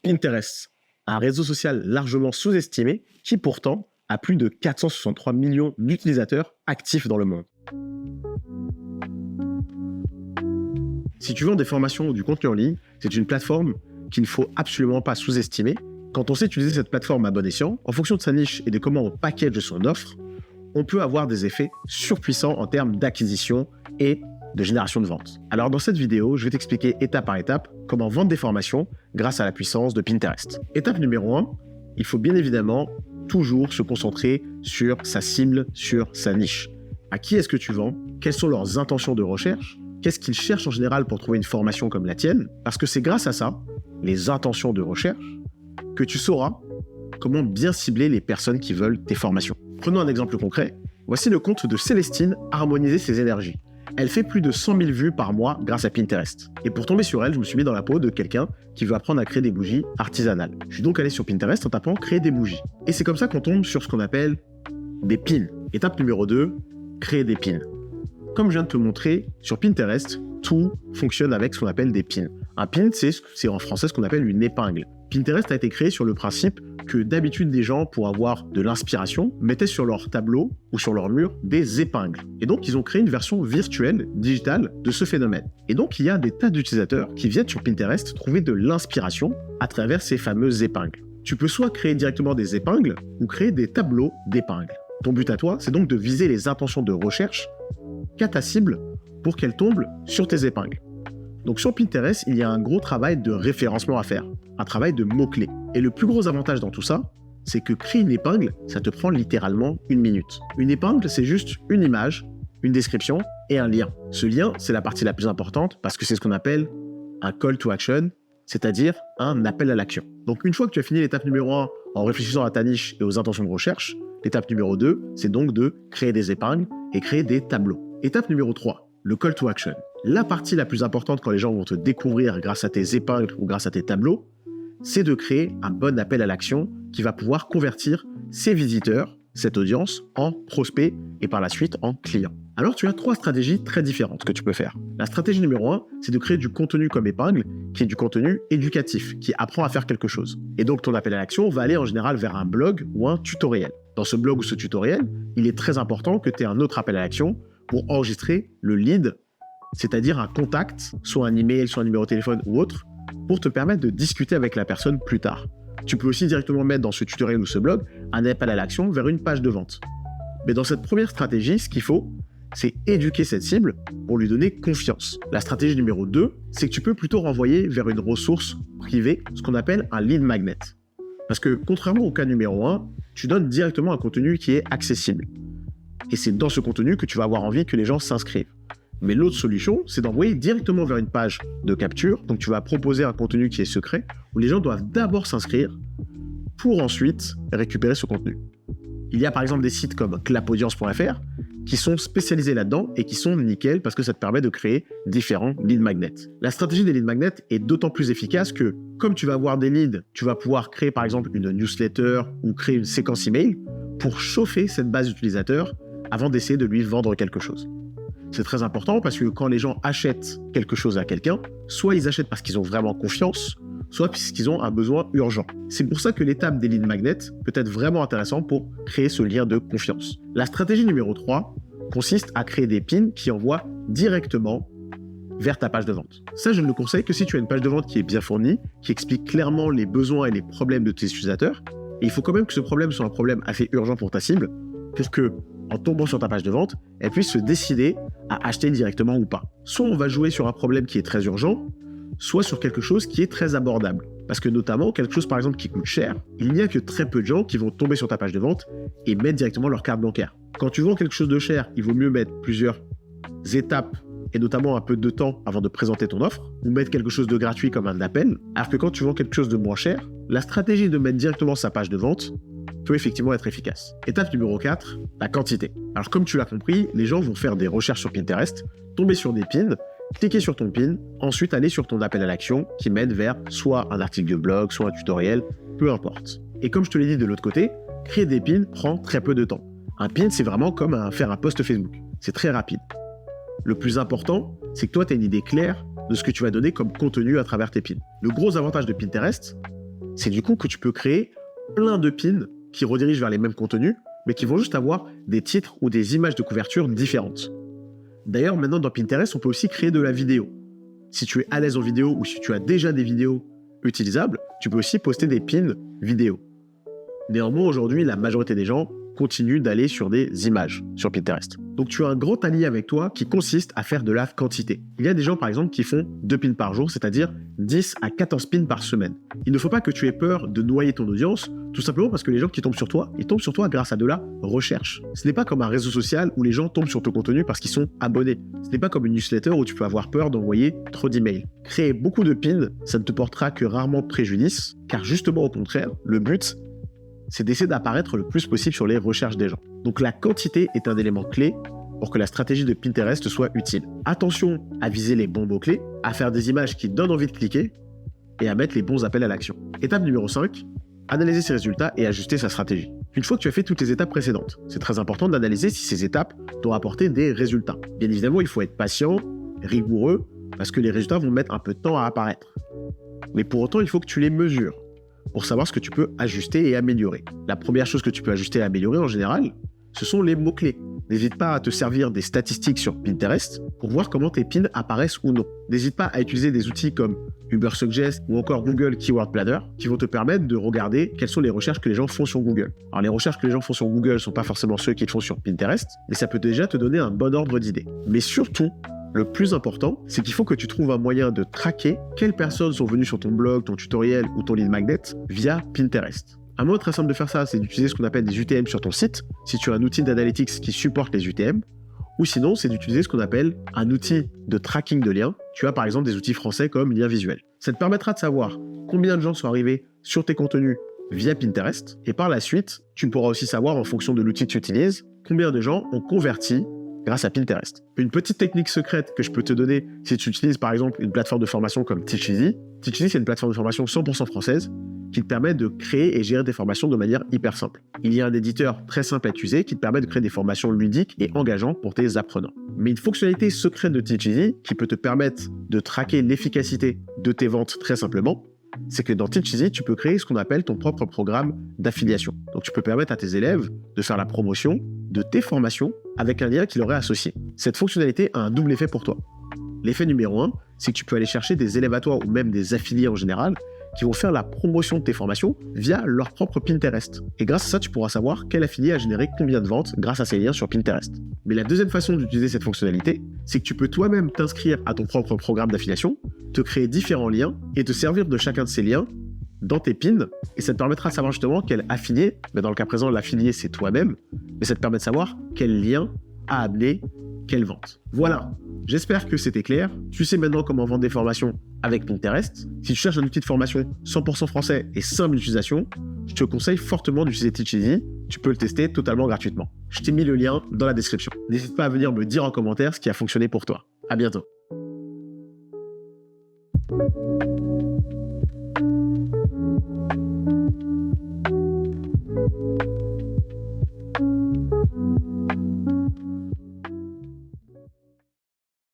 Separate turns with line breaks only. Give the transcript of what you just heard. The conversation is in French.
Pinterest, un réseau social largement sous-estimé qui pourtant a plus de 463 millions d'utilisateurs actifs dans le monde. Si tu vends des formations ou du contenu en ligne, c'est une plateforme qu'il ne faut absolument pas sous-estimer. Quand on sait utiliser cette plateforme à bon escient, en fonction de sa niche et de comment on package son offre, on peut avoir des effets surpuissants en termes d'acquisition et de génération de ventes. Alors dans cette vidéo, je vais t'expliquer étape par étape comment vendre des formations grâce à la puissance de Pinterest. Étape numéro 1, il faut bien évidemment toujours se concentrer sur sa cible, sur sa niche. À qui est-ce que tu vends? Quelles sont leurs intentions de recherche? Qu'est-ce qu'ils cherchent en général pour trouver une formation comme la tienne? Parce que c'est grâce à ça, les intentions de recherche, que tu sauras comment bien cibler les personnes qui veulent tes formations. Prenons un exemple concret. Voici le compte de Célestine, Harmoniser ses énergies. Elle fait plus de 100 000 vues par mois grâce à Pinterest. Et pour tomber sur elle, je me suis mis dans la peau de quelqu'un qui veut apprendre à créer des bougies artisanales. Je suis donc allé sur Pinterest en tapant « créer des bougies ». Et c'est comme ça qu'on tombe sur ce qu'on appelle des pins. Étape numéro 2, créer des pins. Comme je viens de te montrer, sur Pinterest, tout fonctionne avec ce qu'on appelle des pins. Un pin, c'est en français ce qu'on appelle une épingle. Pinterest a été créé sur le principe que d'habitude des gens, pour avoir de l'inspiration, mettaient sur leur tableau ou sur leur mur des épingles. Et donc, ils ont créé une version virtuelle, digitale, de ce phénomène. Et donc, il y a des tas d'utilisateurs qui viennent sur Pinterest trouver de l'inspiration à travers ces fameuses épingles. Tu peux soit créer directement des épingles ou créer des tableaux d'épingles. Ton but à toi, c'est donc de viser les intentions de recherche qu'a ta cible pour qu'elle tombe sur tes épingles. Donc sur Pinterest, il y a un gros travail de référencement à faire, un travail de mots-clés. Et le plus gros avantage dans tout ça, c'est que créer une épingle, ça te prend littéralement 1 minute. Une épingle, c'est juste une image, une description et un lien. Ce lien, c'est la partie la plus importante parce que c'est ce qu'on appelle un call to action, c'est-à-dire un appel à l'action. Donc une fois que tu as fini l'étape numéro 1 en réfléchissant à ta niche et aux intentions de recherche, l'étape numéro 2, c'est donc de créer des épingles et créer des tableaux. Étape numéro 3, le call to action. La partie la plus importante quand les gens vont te découvrir grâce à tes épingles ou grâce à tes tableaux, c'est de créer un bon appel à l'action qui va pouvoir convertir ces visiteurs, cette audience, en prospects et par la suite en clients. Alors tu as 3 stratégies très différentes que tu peux faire. La stratégie numéro 1, c'est de créer du contenu comme épingle, qui est du contenu éducatif, qui apprend à faire quelque chose. Et donc ton appel à l'action va aller en général vers un blog ou un tutoriel. Dans ce blog ou ce tutoriel, il est très important que tu aies un autre appel à l'action pour enregistrer le lead, c'est-à-dire un contact, soit un email, soit un numéro de téléphone ou autre, pour te permettre de discuter avec la personne plus tard. Tu peux aussi directement mettre dans ce tutoriel ou ce blog un appel à l'action vers une page de vente. Mais dans cette première stratégie, ce qu'il faut, c'est éduquer cette cible pour lui donner confiance. La stratégie numéro 2, c'est que tu peux plutôt renvoyer vers une ressource privée, ce qu'on appelle un lead magnet. Parce que contrairement au cas numéro 1, tu donnes directement un contenu qui est accessible. Et c'est dans ce contenu que tu vas avoir envie que les gens s'inscrivent. Mais l'autre solution, c'est d'envoyer directement vers une page de capture. Donc tu vas proposer un contenu qui est secret, où les gens doivent d'abord s'inscrire pour ensuite récupérer ce contenu. Il y a par exemple des sites comme clapaudience.fr qui sont spécialisés là-dedans et qui sont nickel parce que ça te permet de créer différents lead magnets. La stratégie des lead magnets est d'autant plus efficace que, comme tu vas avoir des leads, tu vas pouvoir créer par exemple une newsletter ou créer une séquence email pour chauffer cette base d'utilisateurs avant d'essayer de lui vendre quelque chose. C'est très important parce que quand les gens achètent quelque chose à quelqu'un, soit ils achètent parce qu'ils ont vraiment confiance, soit parce qu'ils ont un besoin urgent. C'est pour ça que l'étape des lead magnets peut être vraiment intéressante pour créer ce lien de confiance. La stratégie numéro 3 consiste à créer des pins qui envoient directement vers ta page de vente. Ça, je ne le conseille que si tu as une page de vente qui est bien fournie, qui explique clairement les besoins et les problèmes de tes utilisateurs. Et il faut quand même que ce problème soit un problème assez urgent pour ta cible, pour que, en tombant sur ta page de vente, elle puisse se décider à acheter directement ou pas. Soit on va jouer sur un problème qui est très urgent, soit sur quelque chose qui est très abordable. Parce que notamment, quelque chose par exemple qui coûte cher, il n'y a que très peu de gens qui vont tomber sur ta page de vente et mettre directement leur carte bancaire. Quand tu vends quelque chose de cher, il vaut mieux mettre plusieurs étapes et notamment un peu de temps avant de présenter ton offre, ou mettre quelque chose de gratuit comme un appel, alors que quand tu vends quelque chose de moins cher, la stratégie de mettre directement sa page de vente peut effectivement être efficace. Étape numéro 4, la quantité. Alors comme tu l'as compris, les gens vont faire des recherches sur Pinterest, tomber sur des pins, cliquer sur ton pin, ensuite aller sur ton appel à l'action qui mène vers soit un article de blog, soit un tutoriel, peu importe. Et comme je te l'ai dit de l'autre côté, créer des pins prend très peu de temps. Un pin, c'est vraiment comme faire un post Facebook. C'est très rapide. Le plus important, c'est que toi, tu as une idée claire de ce que tu vas donner comme contenu à travers tes pins. Le gros avantage de Pinterest, c'est du coup que tu peux créer plein de pins qui redirigent vers les mêmes contenus, mais qui vont juste avoir des titres ou des images de couverture différentes. D'ailleurs, maintenant dans Pinterest, on peut aussi créer de la vidéo. Si tu es à l'aise en vidéo ou si tu as déjà des vidéos utilisables, tu peux aussi poster des pins vidéo. Néanmoins, aujourd'hui, la majorité des gens continuent d'aller sur des images sur Pinterest. Donc tu as un grand allié avec toi qui consiste à faire de la quantité. Il y a des gens par exemple qui font 2 pins par jour, c'est-à-dire 10 à 14 pins par semaine. Il ne faut pas que tu aies peur de noyer ton audience, tout simplement parce que les gens qui tombent sur toi, ils tombent sur toi grâce à de la recherche. Ce n'est pas comme un réseau social où les gens tombent sur ton contenu parce qu'ils sont abonnés. Ce n'est pas comme une newsletter où tu peux avoir peur d'envoyer trop d'emails. Créer beaucoup de pins, ça ne te portera que rarement préjudice, car justement au contraire, le but, c'est d'essayer d'apparaître le plus possible sur les recherches des gens. Donc la quantité est un élément clé pour que la stratégie de Pinterest soit utile. Attention à viser les bons mots-clés, à faire des images qui donnent envie de cliquer et à mettre les bons appels à l'action. Étape numéro 5, analyser ses résultats et ajuster sa stratégie. Une fois que tu as fait toutes les étapes précédentes, c'est très important d'analyser si ces étapes t'ont apporté des résultats. Bien évidemment, il faut être patient, rigoureux, parce que les résultats vont mettre un peu de temps à apparaître. Mais pour autant, il faut que tu les mesures pour savoir ce que tu peux ajuster et améliorer. La première chose que tu peux ajuster et améliorer en général, ce sont les mots-clés. N'hésite pas à te servir des statistiques sur Pinterest pour voir comment tes pins apparaissent ou non. N'hésite pas à utiliser des outils comme Ubersuggest ou encore Google Keyword Planner qui vont te permettre de regarder quelles sont les recherches que les gens font sur Google. Alors les recherches que les gens font sur Google ne sont pas forcément ceux qu'ils font sur Pinterest, mais ça peut déjà te donner un bon ordre d'idée. Mais surtout, le plus important, c'est qu'il faut que tu trouves un moyen de traquer quelles personnes sont venues sur ton blog, ton tutoriel ou ton lead magnet via Pinterest. Un moyen très simple de faire ça, c'est d'utiliser ce qu'on appelle des UTM sur ton site, si tu as un outil d'analytics qui supporte les UTM, ou sinon, c'est d'utiliser ce qu'on appelle un outil de tracking de liens. Tu as par exemple des outils français comme Lien Visuel. Ça te permettra de savoir combien de gens sont arrivés sur tes contenus via Pinterest, et par la suite, tu pourras aussi savoir en fonction de l'outil que tu utilises, combien de gens ont converti grâce à Pinterest. Une petite technique secrète que je peux te donner si tu utilises par exemple une plateforme de formation comme Teacheasy. Teacheasy, c'est une plateforme de formation 100% française qui te permet de créer et gérer des formations de manière hyper simple. Il y a un éditeur très simple à utiliser qui te permet de créer des formations ludiques et engageantes pour tes apprenants. Mais une fonctionnalité secrète de Teacheasy qui peut te permettre de traquer l'efficacité de tes ventes très simplement, c'est que dans Teacheasy, tu peux créer ce qu'on appelle ton propre programme d'affiliation. Donc tu peux permettre à tes élèves de faire la promotion de tes formations avec un lien qui leur est associé. Cette fonctionnalité a un double effet pour toi. L'effet numéro 1, c'est que tu peux aller chercher des élèves à toi ou même des affiliés en général qui vont faire la promotion de tes formations via leur propre Pinterest. Et grâce à ça, tu pourras savoir quel affilié a généré combien de ventes grâce à ces liens sur Pinterest. Mais la deuxième façon d'utiliser cette fonctionnalité, c'est que tu peux toi-même t'inscrire à ton propre programme d'affiliation, te créer différents liens et te servir de chacun de ces liens dans tes pins, et ça te permettra de savoir justement quel affilié, mais dans le cas présent, l'affilié c'est toi-même, mais ça te permet de savoir quel lien a amené quelle vente. Voilà, j'espère que c'était clair. Tu sais maintenant comment vendre des formations avec Pinterest. Si tu cherches un outil de formation 100% français et simple d'utilisation, je te conseille fortement d'utiliser Teacheasy. Tu peux le tester totalement gratuitement. Je t'ai mis le lien dans la description. N'hésite pas à venir me dire en commentaire ce qui a fonctionné pour toi. À bientôt.